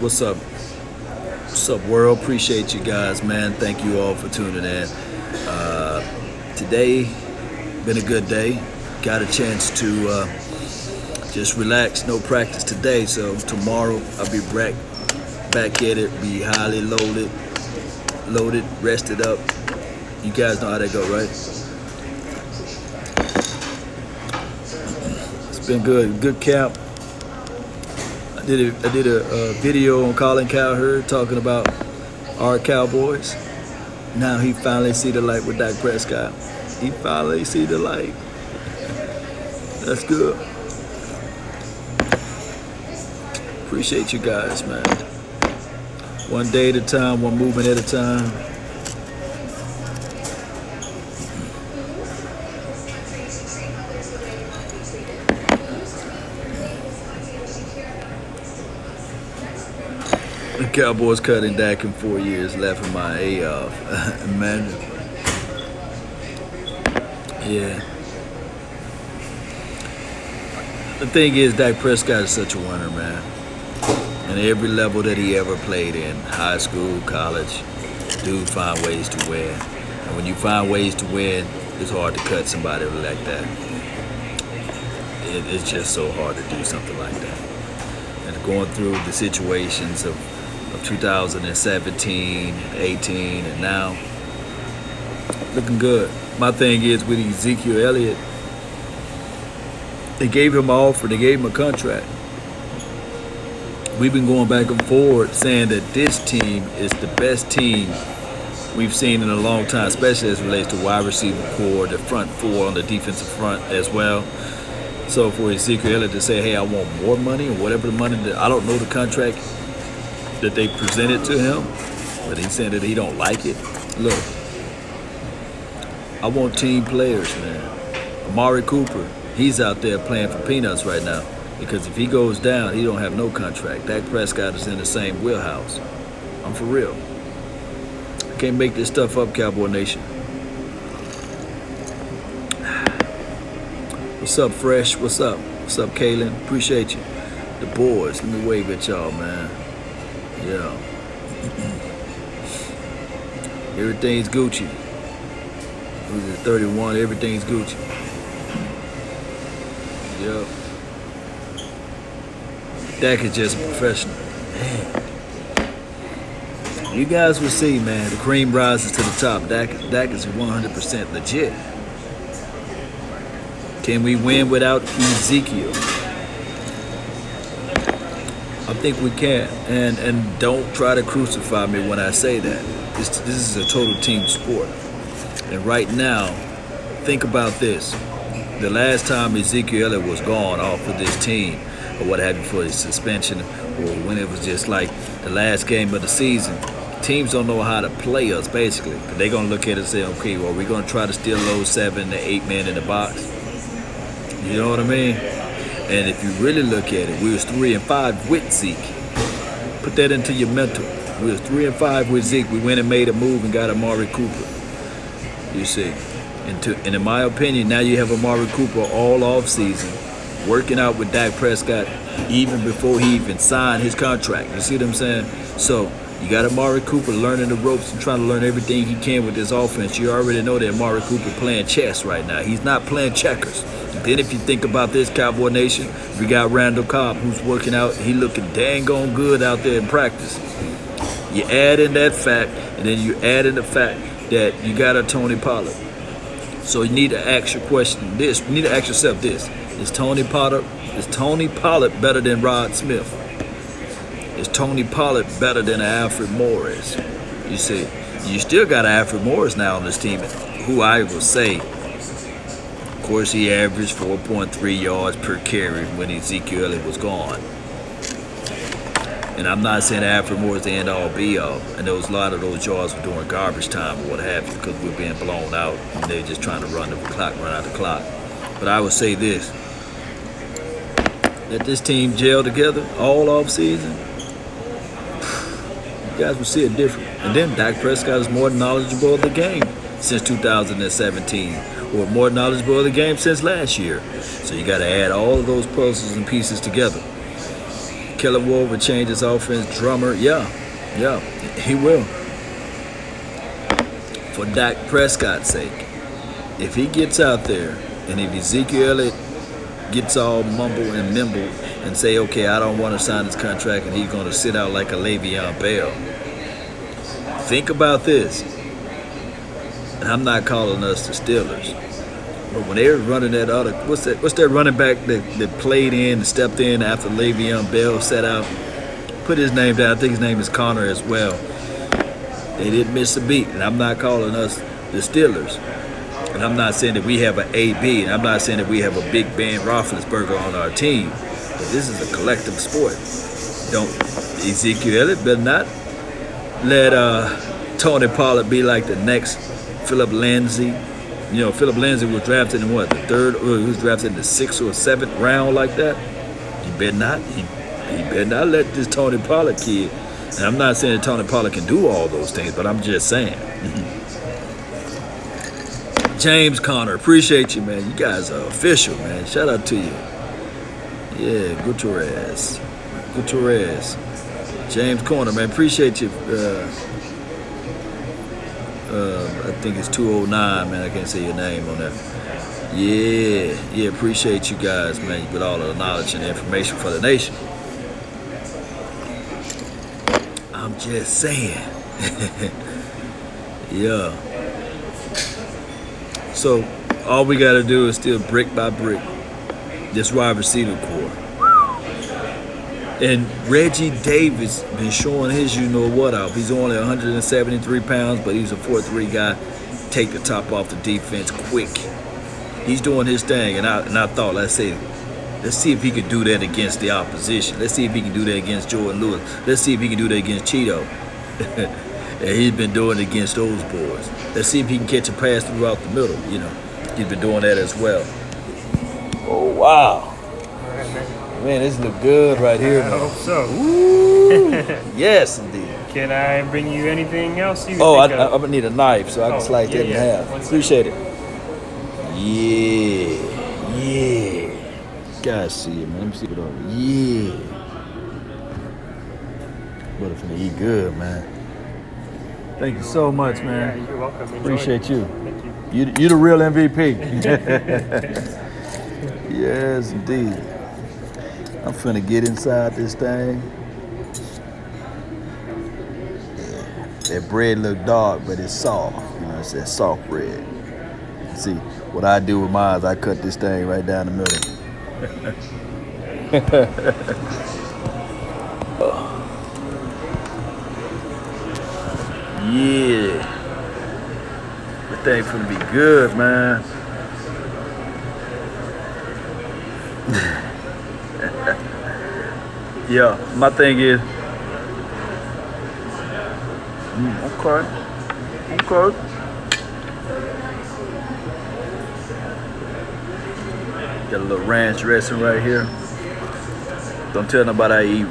What's up? What's up, world? Appreciate you guys, man. Thank you all for tuning in. Today, been a good day. Got a chance to just relax. No practice today, so tomorrow I'll be back at it. Be highly loaded, rested up. You guys know how that go, right? It's been good. Good camp. I did a video on Colin Cowherd talking about our Cowboys. Now he finally see the light with Dak Prescott. He finally see the light. That's good. Appreciate you guys, man. One day at a time, one movement at a time. The Cowboys cutting Dak in 4 years, laughing my A off. Imagine. Yeah. The thing is, Dak Prescott is such a winner, man. And every level that he ever played in, high school, college, dude find ways to win. And when you find ways to win, it's hard to cut somebody like that. It's just so hard to do something like that. And going through the situations of 2017, 18, and now, looking good. My thing is with Ezekiel Elliott, they gave him an offer, they gave him a contract. We've been going back and forth saying that this team is the best team we've seen in a long time, especially as it relates to wide receiver core, the front four on the defensive front as well. So for Ezekiel Elliott to say, hey, I want more money, or whatever the money that, I don't know the contract that they presented to him, but he said that he don't like it. Look, I want team players, man. Amari Cooper, he's out there playing for peanuts right now, because if he goes down, he don't have no contract. Dak Prescott is in the same wheelhouse. I'm for real. I can't make this stuff up, Cowboy Nation. What's up, Fresh? What's up? What's up, Kaylin? Appreciate you. The boys, let me wave at y'all, man. Yeah. Everything's Gucci. Who's it, 31? Everything's Gucci. Yeah. Dak is just a professional. Man. You guys will see, man. The cream rises to the top. Dak is 100% legit. Can we win without Ezekiel? I think we can. And don't try to crucify me when I say that. This is a total team sport. And right now, think about this. The last time Ezekiel Elliott was gone off of this team, or what have you, for his suspension, or when it was just like the last game of the season, teams don't know how to play us, basically. They're going to look at it and say, okay, well, we're going to try to steal those 7 to 8 men in the box. You know what I mean? And if you really look at it, we was 3-5 with Zeke. Put that into your mental. We was 3-5 with Zeke. We went and made a move and got Amari Cooper. You see. And in my opinion, now you have Amari Cooper all off season, working out with Dak Prescott even before he even signed his contract. You see what I'm saying? So you got Amari Cooper learning the ropes and trying to learn everything he can with this offense. You already know that Amari Cooper playing chess right now. He's not playing checkers. Then if you think about this, Cowboy Nation, we got Randall Cobb, who's working out. He looking dang on good out there in practice. You add in that fact, and then you add in the fact that you got a Tony Pollard. So you need to ask your question this. You need to ask yourself this. Is Tony Pollard better than Rod Smith? Is Tony Pollard better than Alfred Morris? You see, you still got Alfred Morris now on this team, who I will say, of course, he averaged 4.3 yards per carry when Ezekiel Elliott was gone. And I'm not saying Alfred Morris is the end-all, be-all. And there was a lot of those yards were during garbage time or what have you, because we're being blown out and they're just trying to run out the clock. But I would say this. Let this team gel together all off season. You guys will see it different. And then Dak Prescott is more knowledgeable of the game since 2017. Or more knowledgeable of the game since last year. So you got to add all of those puzzles and pieces together. Kellen Moore will change his offense. Drummer, yeah, he will. For Dak Prescott's sake, if he gets out there and if Ezekiel Elliott gets all mumble and nimble and say, okay, I don't want to sign this contract, and he's going to sit out like a Le'Veon Bell. Think about this. And I'm not calling us the Steelers. But when they were running that other, what's that running back that played in and stepped in after Le'Veon Bell sat out? Put his name down. I think his name is Connor as well. They didn't miss a beat. And I'm not calling us the Steelers. And I'm not saying that we have an AB. And I'm not saying that we have a big Ben Roethlisberger on our team. But this is a collective sport. Ezekiel Elliott better not let Tony Pollard be like the next Philip Lindsay. You know, Philip Lindsay was drafted in what, the third, or he was drafted in the 6th or 7th round like that. He better not. He better not let this Tony Pollard kid. And I'm not saying that Tony Pollard can do all those things, but I'm just saying. James Conner, appreciate you, man. You guys are official, man. Shout out to you. Yeah, Gutierrez. James Conner, man. Appreciate you. I think it's 209, man. I can't say your name on that. Yeah, appreciate you guys, man, with all the knowledge and information for the nation. I'm just saying. Yeah. So all we got to do is still brick by brick this wide receiver core. And Reggie Davis been showing his you-know-what out. He's only 173 pounds, but he's a 4'3" guy. Take the top off the defense quick. He's doing his thing, and I thought, let's see if he could do that against the opposition. Let's see if he can do that against Jordan Lewis. Let's see if he can do that against Cheeto. And he's been doing it against those boys. Let's see if he can catch a pass throughout the middle. You know, he's been doing that as well. Oh, wow. Man, this look good right here. I hope so. Ooh, yes, indeed. Can I bring you anything else you I'm think of? going to need a knife so I can slice that in half. Appreciate it. Yeah. Guys, see it, man. Let me see it over. Yeah. But it's going to eat good, man. Thank you so much, man. Yeah, you're welcome. Enjoy. Appreciate you. Thank you. You the real MVP. Yes, indeed. I'm finna get inside this thing. Yeah. That bread look dark, but it's soft. You know, it's that soft bread. See, what I do with mine is I cut this thing right down the middle. Yeah. That thing finna be good, man. Yeah, my thing is, okay. Got a little ranch dressing right here. Don't tell nobody I eat.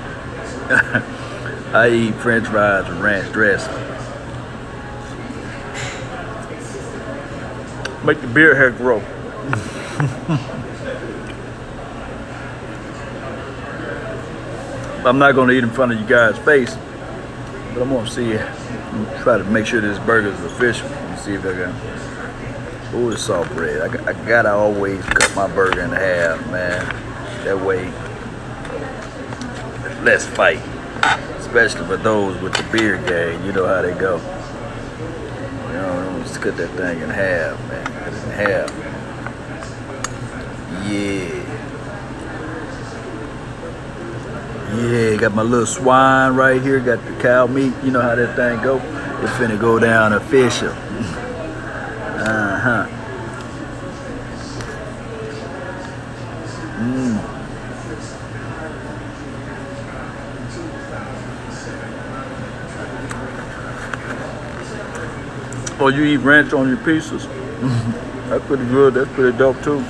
I eat French fries with ranch dressing. Make the beard hair grow. I'm not going to eat in front of you guys' face, but I'm going to see, try to make sure this burger is official. Let me see if I can. Ooh, the soft bread. I got to always cut my burger in half, man. That way, less fight, especially for those with the beard gang. You know how they go. You know, just cut that thing in half, man. Cut it in half. Yeah. Yeah, got my little swine right here. Got the cow meat. You know how that thing go. It's finna go down official. Uh-huh. Oh, you eat ranch on your pieces? That's pretty good. That's pretty dope too.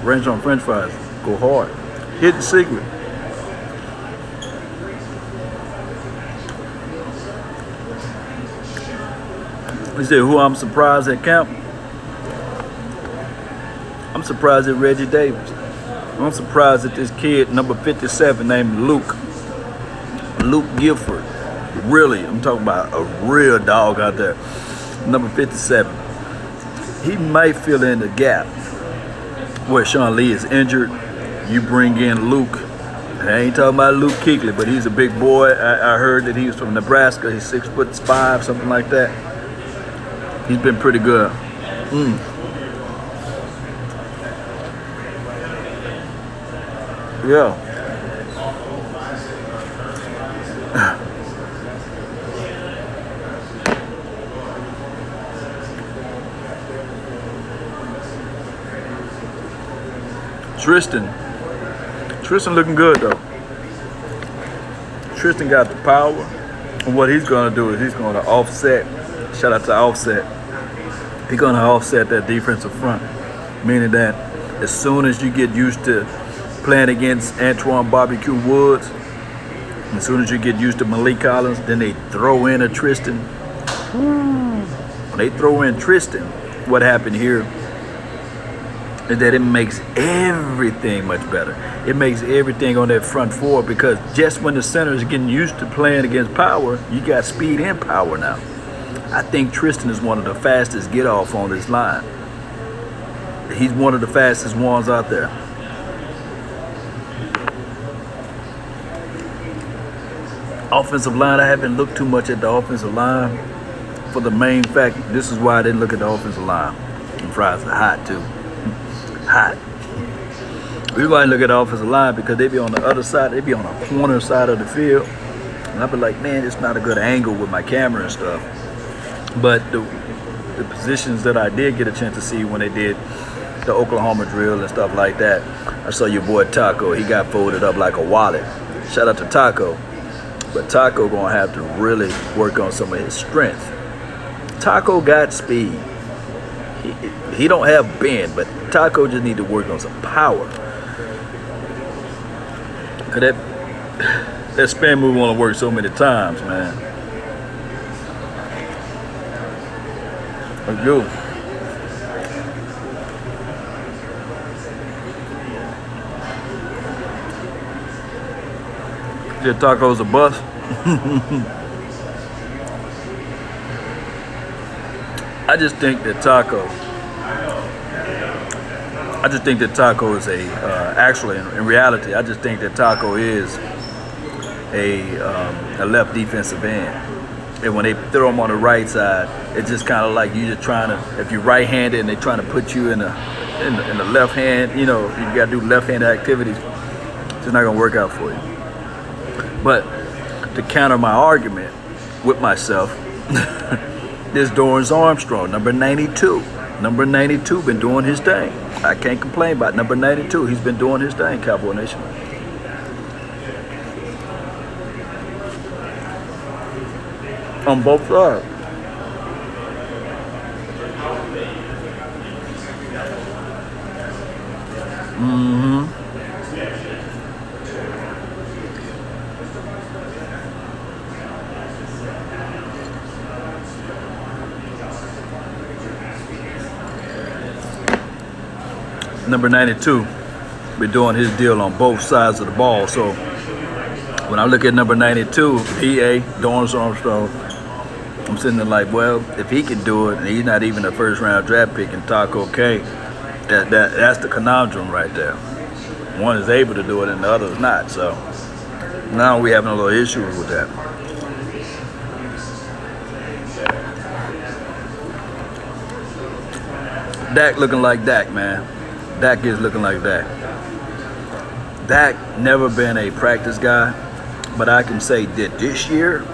Ranch on French fries, go hard. Hidden secret. You said who I'm surprised at camp? I'm surprised at Reggie Davis. I'm surprised that this kid, number 57, named Luke Gifford. Really, I'm talking about a real dog out there. Number 57. He might fill in the gap where Sean Lee is injured. You bring in Luke. I ain't talking about Luke Kuechly, but he's a big boy. I heard that he was from Nebraska. He's 6'5", something like that. He's been pretty good. Yeah. Tristan looking good though. Tristan got the power, and what he's gonna do is he's gonna offset. Shout out to Offset. He's gonna offset that defensive front, meaning that as soon as you get used to playing against Antoine Barbecue Woods, as soon as you get used to Malik Collins, then they throw in a Tristan. When they throw in Tristan, what happened here is that it makes everything much better. It makes everything on that front four, because just when the center is getting used to playing against power, you got speed and power now. I think Tristan is one of the fastest get-off on this line. He's one of the fastest ones out there. Offensive line, I haven't looked too much at the offensive line for the main fact, this is why I didn't look at the offensive line. And fries are hot too. Hot. We might look at the offensive line because they be on the other side, they be on the corner side of the field. And I'd be like, man, it's not a good angle with my camera and stuff. But the positions that I did get a chance to see when they did the Oklahoma drill and stuff like that, I saw your boy Taco. He got folded up like a wallet. Shout out to Taco. But Taco gonna have to really work on some of his strength. Taco got speed. He don't have bend, but Taco just need to work on some power. Cause that spin move only works so many times, man. Let's go. Your Taco's a bust. I just think that Taco is actually in reality, I just think that Taco is a left defensive end. And when they throw him on the right side, it's just kind of like you just trying to, if you're right-handed and they're trying to put you in the left hand, you know, you got to do left-handed activities, it's not going to work out for you. But to counter my argument with myself, this Dorrance Armstrong, number 92. Number 92 been doing his thing. I can't complain about number 92. He's been doing his thing, Cowboy Nation. On both sides. Number 92 been doing his deal on both sides of the ball. So when I look at number 92, PA, Dorrance Armstrong, I'm sitting there like, well, if he can do it, and he's not even a first-round draft pick and Taco K, that's the conundrum right there. One is able to do it and the other is not. So now we're having a little issue with that. Dak looking like Dak, man. Dak is looking like Dak. Dak never been a practice guy, but I can say that this year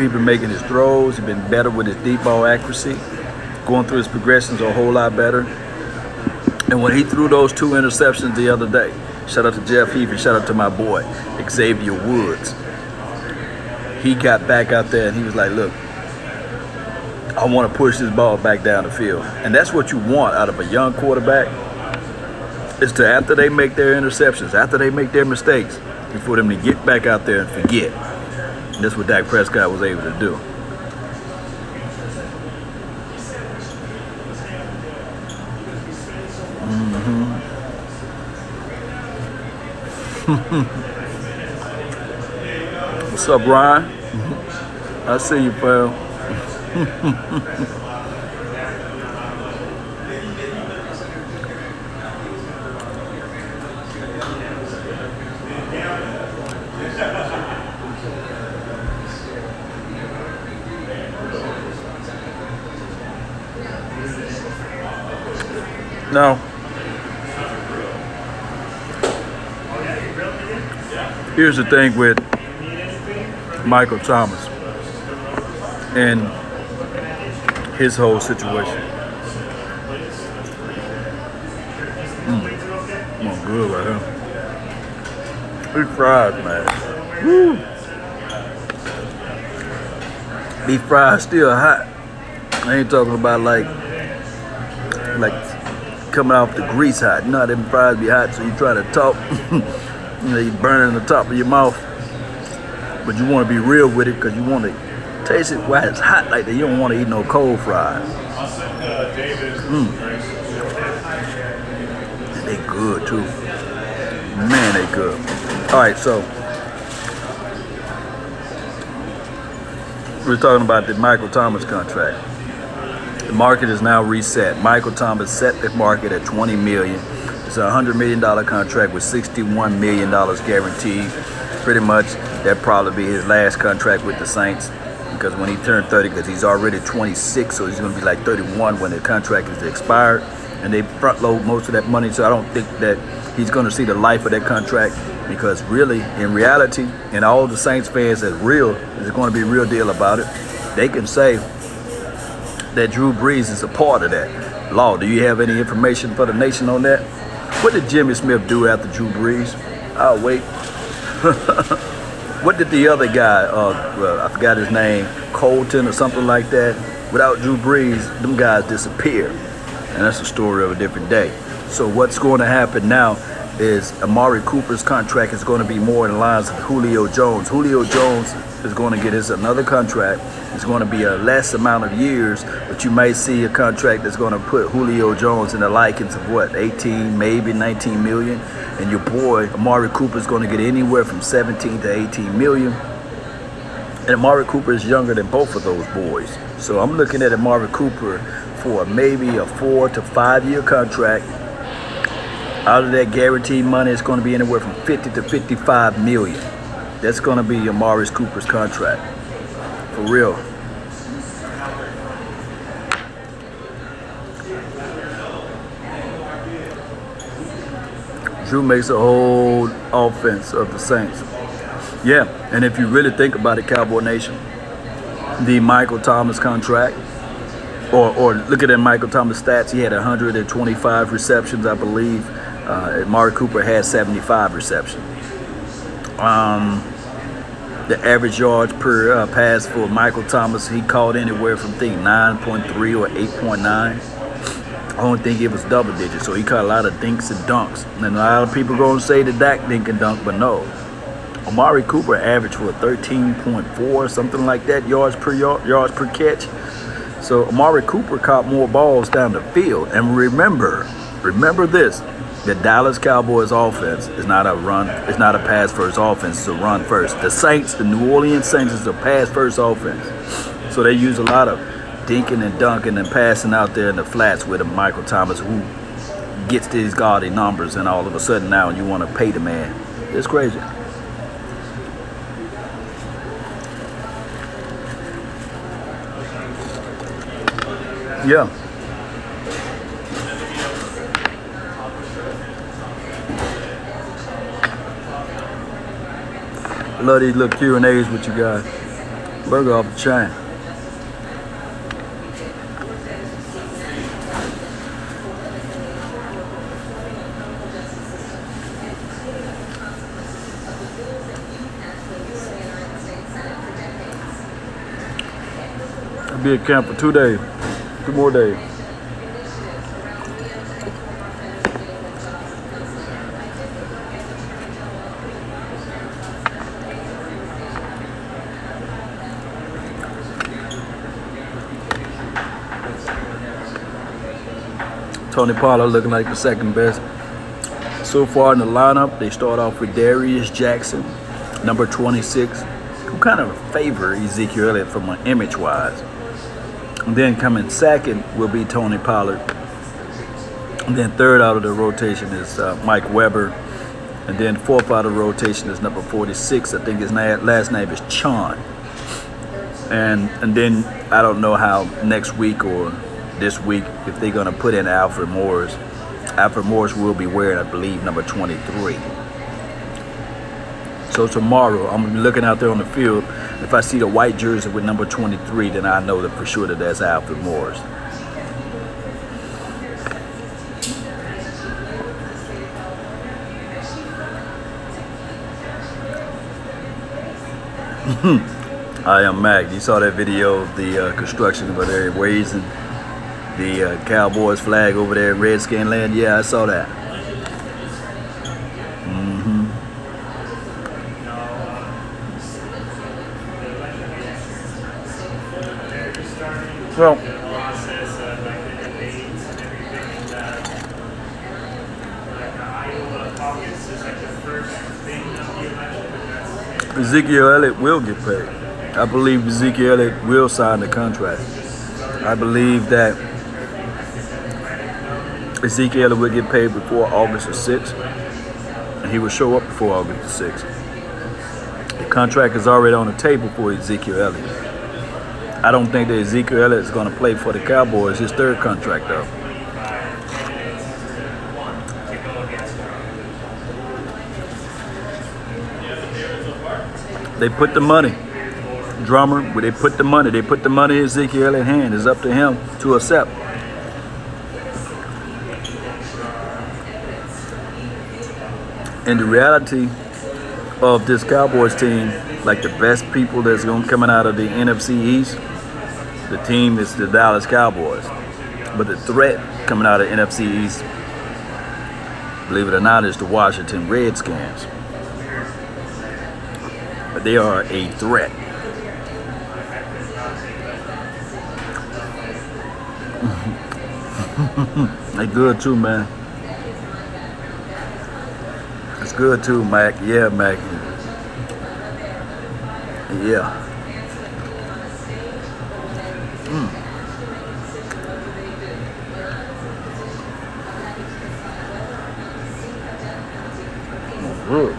he's been making his throws. He's been better with his deep ball accuracy, going through his progressions a whole lot better. And when he threw those 2 interceptions the other day, shout out to Jeff Heath and shout out to my boy Xavier Woods. He got back out there and he was like, look, I want to push this ball back down the field. And that's what you want out of a young quarterback, is to, after they make their interceptions, after they make their mistakes, for them to get back out there and forget. And that's what Dak Prescott was able to do. What's up, Ryan? I see you, pal. Now, here's the thing with Michael Thomas and his whole situation. Oh, good right here. Beef fries, man. Woo. Beef fries still hot. I ain't talking about like coming off the grease hot. You know how them fries be hot, so you try to talk. You burning the top of your mouth. But you want to be real with it because you want to taste it while it's hot like that. You don't want to eat no cold fries. They good too. Man, they good. All right, so we're talking about the Michael Thomas contract. The market is now reset. Michael Thomas set the market at $20 million. It's a $100 million contract with $61 million guaranteed. Pretty much, that'd probably be his last contract with the Saints because when he turned 30, because he's already 26, so he's going to be like 31 when the contract is expired. And they front load most of that money, so I don't think that he's going to see the life of that contract because really, in reality, and all the Saints fans that's real, there's going to be a real deal about it. They can say that Drew Brees is a part of that. Law, do you have any information for the nation on that? What did Jimmy Smith do after Drew Brees? I'll wait. What did the other guy, I forgot his name, Colton or something like that? Without Drew Brees, them guys disappeared. And that's the story of a different day. So what's going to happen now is Amari Cooper's contract is going to be more in lines with Julio Jones. Julio Jones is going to get his another contract. It's going to be a less amount of years, but you may see a contract that's going to put Julio Jones in the likings of what, 18, maybe 19 million. And your boy, Amari Cooper, is going to get anywhere from 17 to 18 million. And Amari Cooper is younger than both of those boys. So I'm looking at Amari Cooper for maybe a 4 to 5 year contract. Out of that guaranteed money, it's going to be anywhere from 50 to 55 million. That's going to be Amari Cooper's contract. For real. Drew makes a whole offense of the Saints. Yeah, and if you really think about it, Cowboy Nation, the Michael Thomas contract, or look at that Michael Thomas stats, he had 125 receptions, I believe. Amari Cooper had 75 receptions. The average yards per pass for Michael Thomas, he caught anywhere from 9.3 or 8.9. I don't think it was double digits, so he caught a lot of dinks and dunks. And a lot of people going to say the Dak dink and dunk, but no. Amari Cooper averaged for 13.4, something like that, yards per catch. So Amari Cooper caught more balls down the field. And remember this. The Dallas Cowboys offense is not a run, it's not a pass first offense, it's a run first. The Saints, the New Orleans Saints, is a pass first offense. So they use a lot of dinking and dunking and passing out there in the flats with a Michael Thomas who gets these gaudy numbers, and all of a sudden now you want to pay the man. It's crazy. Yeah. I love these little Q&As with you guys. Burger off the chain. I'll be at camp for 2 days. 2 more days. Tony Pollard looking like the second best So far in the lineup, they start off with Darius Jackson, number 26, who kind of favor Ezekiel Elliott from an image-wise. And then coming second will be Tony Pollard. And then third out of the rotation is Mike Weber. And then fourth out of the rotation is number 46. I think his last name is Chon. And then I don't know how next week or this week if they're going to put in Alfred Morris. Alfred Morris will be wearing, I believe, number 23. So tomorrow, I'm going to be looking out there on the field. If I see the white jersey with number 23, then I know that for sure that that's Alfred Morris. I am Mac. You saw that video of the construction over there raising the Cowboys flag over there in Redskin land? Yeah, I saw that. Well, Ezekiel Elliott will get paid. I believe Ezekiel Elliott will sign the contract. I believe that Ezekiel Elliott will get paid before August the 6th. And he will show up before August the 6th. The contract is already on the table for Ezekiel Elliott. I don't think that Ezekiel Elliott is going to play for the Cowboys, his third contract though. They put the money. Drummer, where they put the money. They put the money in Ezekiel Elliott's hand. It's up to him to accept. And the reality of this Cowboys team, like the best people that's going to coming out of the NFC East, the team is the Dallas Cowboys. But the threat coming out of NFC East, believe it or not, is the Washington Redskins. But they are a threat. They good too, man. It's good too, Mac. Yeah, Mac. Yeah. Good.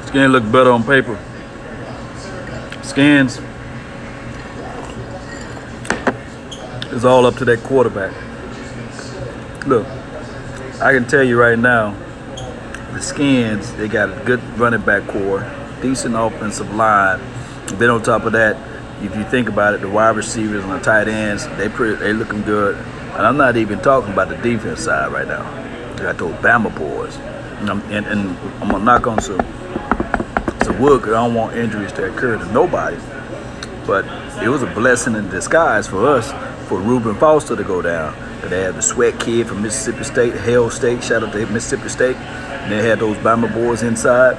Skin look better on paper. Skins is all up to that quarterback. Look, I can tell you right now, the Skins, they got a good running back core, decent offensive line. Then on top of that, if you think about it, the wide receivers and the tight ends, they looking good. And I'm not even talking about the defense side right now. You got those Bama boys. And I'm going to knock on some wood because I don't want injuries to occur to nobody. But it was a blessing in disguise for us, for Reuben Foster to go down. They had the sweat kid from Mississippi State, Hale State, shout out to Mississippi State. And they had those Bama boys inside.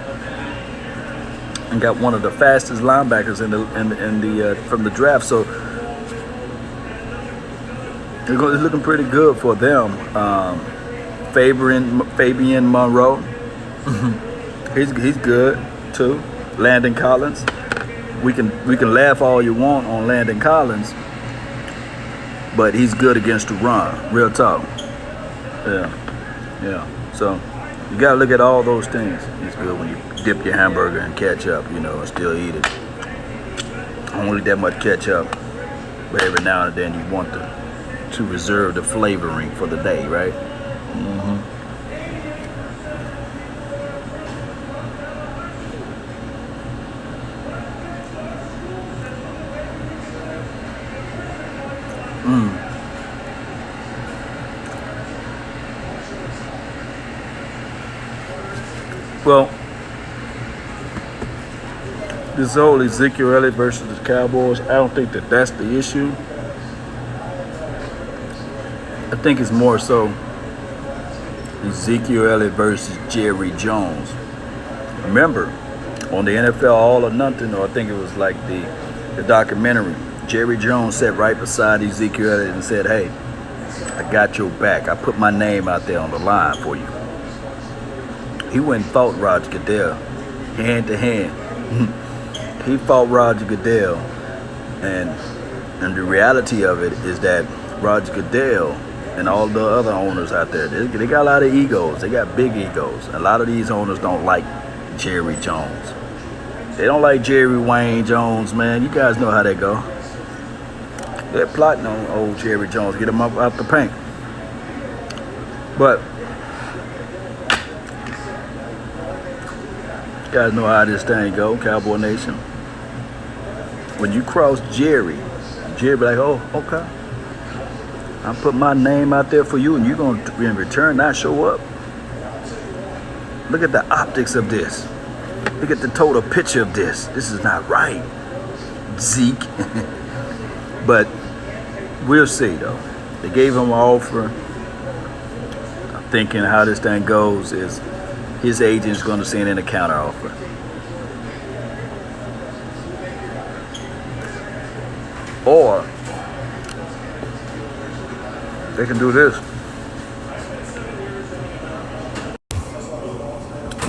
And got one of the fastest linebackers from the draft. So it's looking pretty good for them. Fabian Monroe, he's good too. Landon Collins, we can laugh all you want on Landon Collins, but he's good against the run. Real talk. Yeah. So you gotta look at all those things. It's good when you dip your hamburger in ketchup, and still eat it. I don't eat that much ketchup, but every now and then you want to reserve the flavoring for the day, right? Well, this whole Ezekiel Elliott versus the Cowboys, I don't think that that's the issue. I think it's more so Ezekiel Elliott versus Jerry Jones. Remember, on the NFL All or Nothing, or I think it was like the documentary, Jerry Jones sat right beside Ezekiel Elliott and said, hey, I got your back. I put my name out there on the line for you. He went and fought Roger Goodell hand to hand. He fought Roger Goodell, and the reality of it is that Roger Goodell and all the other owners out there, they got a lot of egos. They got big egos. A lot of these owners don't like Jerry Jones. They don't like Jerry Wayne Jones, man. You guys know how they go. They're plotting on old Jerry Jones, get him up out the paint. But you guys know how this thing go, Cowboy Nation. When you cross Jerry be like, oh, okay. I put my name out there for you, and you're going to, in return, not show up. Look at the optics of this. Look at the total picture of this. This is not right, Zeke. But we'll see, though. They gave him an offer. I'm thinking how this thing goes is his agent's going to send in a counter offer. Or they can do this.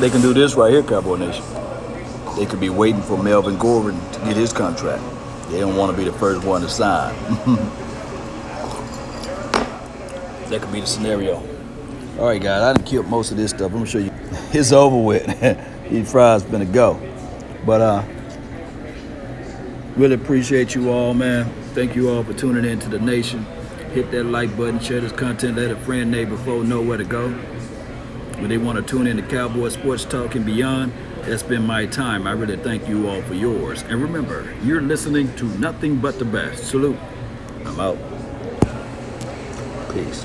They can do this right here, Cowboy Nation. They could be waiting for Melvin Gordon to get his contract. They don't want to be the first one to sign. That could be the scenario. All right, guys, I done killed most of this stuff. I'm going to show you. It's over with. These fries been a go. But really appreciate you all, man. Thank you all for tuning in to the nation. Hit that like button, share this content, let a friend, neighbor, foe know where to go. When they want to tune in to Cowboy Sports Talk and beyond, that's been my time. I really thank you all for yours. And remember, you're listening to nothing but the best. Salute. I'm out. Peace.